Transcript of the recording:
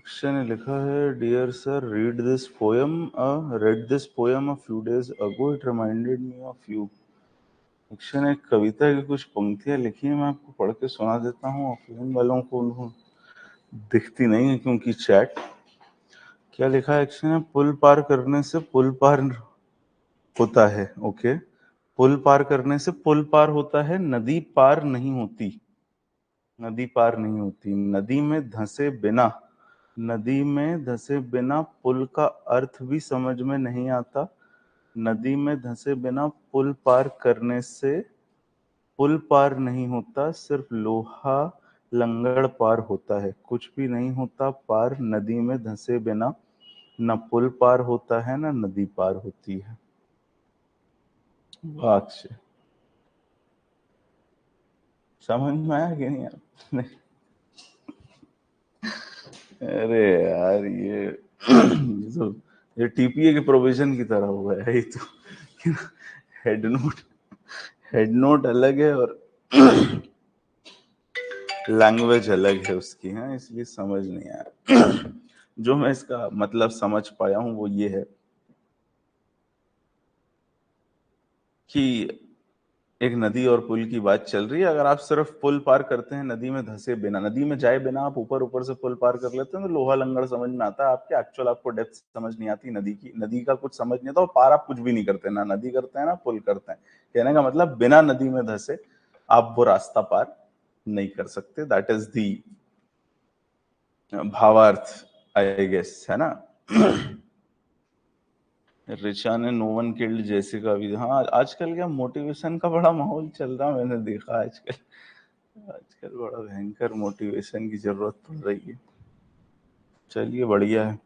अक्षय ने लिखा है, dear sir, read this poem a few days ago. It reminded me of you. Akshay ने एक कविता की कुछ पंक्तियां लिखी है, मैं आपको पढ़ के सुना देता हूँ। ऑफलाइन वालों को दिखती नहीं है क्योंकि चैट। क्या लिखा है अक्षय ने? पुल पार करने से पुल पार होता है। ओके, पुल पार करने से पुल पार होता है, नदी पार नहीं होती। नदी पार नहीं होती। नदी में धंसे बिना पुल का अर्थ भी समझ में नहीं आता। नदी में धंसे बिना पुल पार करने से पुल पार नहीं होता, सिर्फ लोहा लंगड़ पार होता है। कुछ भी नहीं होता पार नदी में धंसे बिना। न पुल पार होता है न नदी पार होती है। वाह अक्षय, समझ में आया कि नहीं यार? अरे यार ये टीपीए के प्रोविजन की तरह हुआ है ये तो। हेड नोट अलग है और लैंग्वेज अलग है उसकी, है, इसलिए समझ नहीं आया। जो मैं इसका मतलब समझ पाया हूं वो ये है कि एक नदी और पुल की बात चल रही है। अगर आप सिर्फ पुल पार करते हैं नदी में धंसे बिना, नदी में जाए बिना आप ऊपर ऊपर से पुल पार कर लेते हैं तो लोहा लंगड़ समझ में आता है आपके। एक्चुअल आपको डेप्थ समझ नहीं आती नदी की। नदी का कुछ समझ नहीं आता और पार आप कुछ भी नहीं करते, ना नदी करते हैं ना पुल करते हैं। कहने का मतलब बिना नदी में धंसे आप वो रास्ता पार नहीं कर सकते। दैट इज दी भावार्थ, आई गेस, है ना? रिचा ने नो वन किल्ड जेसिका भी। हाँ, आजकल क्या मोटिवेशन का बड़ा माहौल चल रहा, मैंने देखा आजकल। आजकल बड़ा भयंकर मोटिवेशन की जरूरत पड़ रही है। चलिए, बढ़िया है।